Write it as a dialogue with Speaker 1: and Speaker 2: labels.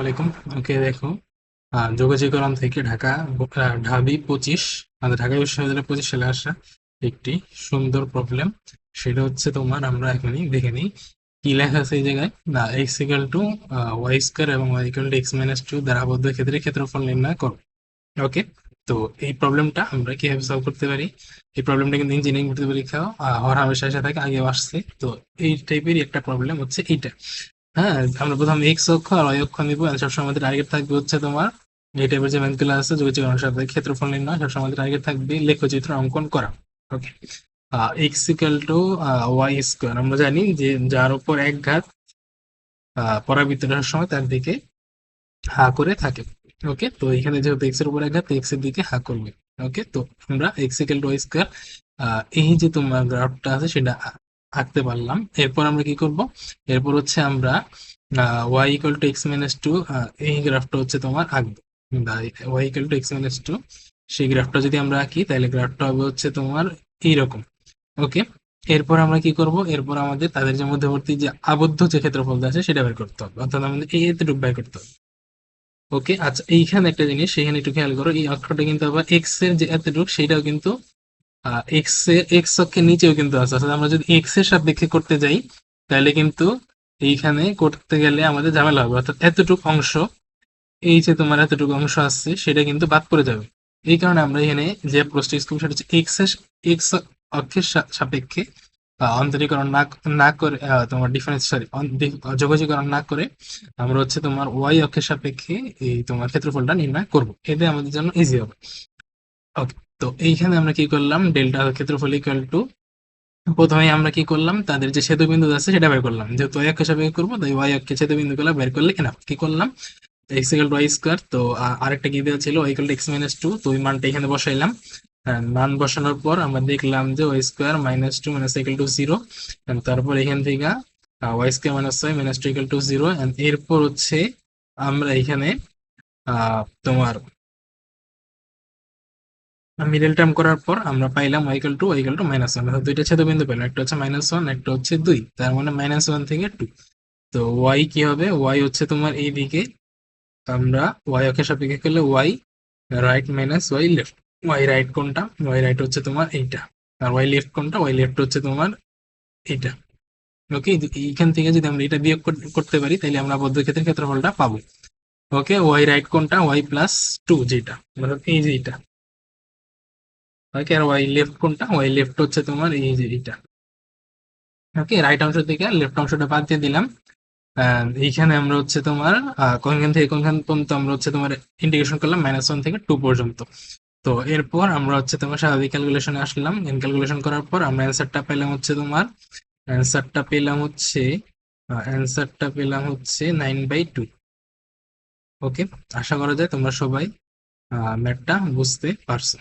Speaker 1: আলাইকুম। ওকে, দেখো, যোগাযোগকরণ থেকে ঢাবি 25, আমাদের ঢাকা বিশ্ববিদ্যালয় 25 সালে আসা একটি সুন্দর প্রবলেম। সেটা হচ্ছে তোমার, আমরা এখনই দেখে নিই কি লেখা আছে এই জায়গায়। না, x equal to y square এবং y equal to x minus two দ্বারা আবদ্ধ ক্ষেত্রে ক্ষেত্রফল নির্ণয় করো। ওকে, তো এই প্রবলেমটা আমরা কিভাবে সলভ করতে পারি? এই প্রবলেমটা কিন্তু ইঞ্জিনিয়ারিং ভর্তি পরীক্ষাও হর হামেশা এসে থাকে, আগেও আসছে। তো এই টাইপেরই একটা প্রবলেম হচ্ছে এইটা। হ্যাঁ, আমরা প্রথম এক্স অক্ষ আর ওয়াই অক্ষ নিবো, and সবসময় আমাদের টার্গেট থাকবে হচ্ছে তোমার এই টাইপের যে ম্যাথগুলো আছে যোগাযোগ অনুসারে ক্ষেত্রফল নির্ণয়, সবসময় আমাদের টার্গেট থাকবে লেখচিত্র অঙ্কন করা। Okay, x equal to y square, আমরা জানি যে যার উপর এক ঘাত পরাবৃত্তটা সময় তার দিকে হা করে থাকে। ওকে, তো এখানে যেহেতু এক্স এর উপর এক ঘাত, এক্স এর দিকে হা করবে। ওকে, তো আমরা x equal to y square, এই যে তোমার গ্রাফটা আছে সেটা আঁকতে পারলাম। এরপর আমরা কি করব? এরপর হচ্ছে আমরা y equal to x minus two, এই গ্রাফটা হচ্ছে তোমার আঁকবো। Y equal to x minus two, সেই গ্রাফটা যদি আমরা আঁকি তাহলে গ্রাফটা হবে হচ্ছে তোমার এইরকম। ওকে, এরপর আমরা কি করব? এরপর আমাদের তাদের যে মধ্যবর্তী যে আবদ্ধ যে ক্ষেত্রফলটা আছে সেটা বের করতে হবে, অর্থাৎ আমাদের এই এতটুকু বের করতে হবে। ওকে, আচ্ছা, এইখানে একটা জিনিস সেখানে একটু খেয়াল করো, এই অক্ষরটা কিন্তু আবার এক্স এর যে এতটুকু সেটাও কিন্তু এক্স এর এক্স অক্ষের নিচেও কিন্তু আছে, অর্থাৎ আমরা যদি এক্স এর সাপেক্ষে করতে যাই তাহলে কিন্তু এইখানে করতে গেলে আমাদের ঝামেলা হবে, অর্থাৎ এতটুকু অংশ, এই যে তোমার এতটুকু অংশ আছে সেটা কিন্তু বাদ পড়ে যাবে। এই কারণে আমরা এখানে যে অ্যাপ্রোচটা ইউজ করবো সেটা হচ্ছে এক্স অক্ষের সাপেক্ষে অন্তরীকরণ না করে, তোমার ডিফারেন্স, সরি, যোগাযোগকরণ না করে আমরা হচ্ছে তোমার ওয়াই অক্ষের সাপেক্ষে এই তোমার ক্ষেত্রফলটা নির্ণয় করব, এতে আমাদের জন্য ইজি হবে। ওকে, তো এইখানে আমরা কি করলাম? ডেল্টা ক্ষেত্রফল ইকুয়াল টু, প্রথমে আমরা কি করলাম, তাদের যে ছেদবিন্দু আছে সেটা বের করলাম, যেহেতু ওয়াই অক্ষের সাপেক্ষে করবো তাই ওয়াই অক্ষের ছেদবিন্দু গুলো বের করলে এনাফ। কি করলাম? X equal to y square, তো আরেকটা কি দেওয়া ছিল, y equal to x minus two, তো ওই মানটা এখানে বসাইলাম। মান বসানোর পর আমরা দেখলাম যে y square minus two minus equal to zero. তারপর এখান থেকে y square minus y minus two equal to zero. এরপর হচ্ছে আমরা এখানে তোমার মিডল টার্ম করার পর আমরা পাইলাম y equal to minus one, অর্থাৎ দুইটা ছেদবিন্দু পেলাম, একটা হচ্ছে মাইনাস ওয়ান, একটা হচ্ছে দুই, তার মানে মাইনাস ওয়ান থেকে টু। তো ওয়াই কি হবে? ওয়াই হচ্ছে তোমার এই দিকে, আমরা ওয়াই অক্ষের সাপেক্ষে করলে y right minus y left. Y right কোনটা? ওয়াই রাইট হচ্ছে তোমার এইটা। আর ওয়াই লেফট কোনটা? ওয়াই লেফট হচ্ছে তোমার এইটা। ওকে, এইখান থেকে যদি আমরা এটা বিয়োগ করতে পারি তাহলে আমরা আবদ্ধ ক্ষেত্রের ক্ষেত্রফলটা পাবো। ওকে, ওয়াই রাইট কোনটা? ওয়াই প্লাস টু, যেটা অর্থাৎ এই যে এইটা। ওকে, আর ওয়াই লেফট কোনটা? ওয়াই লেফট হচ্ছে তোমার এই যে এইটা। ওকে, রাইট অংশ থেকে লেফট অংশটা বাদ দিয়ে দিলাম। এইখানে আমরা হচ্ছে তোমার কোনখান থেকে কোনখান পর্যন্ত আমরা হচ্ছে তোমার ইন্টিগ্রেশন করলাম, মাইনাস ওয়ান থেকে টু পর্যন্ত। তো এরপর আমরা হচ্ছে তোমার স্বাভাবিক ক্যালকুলেশনে আসলাম, ক্যালকুলেশন করার পর আমরা অ্যান্সারটা পেলাম হচ্ছে 9/2। ওকে, আশা করা যায় তোমরা সবাই ম্যাথটা বুঝতে পারছো।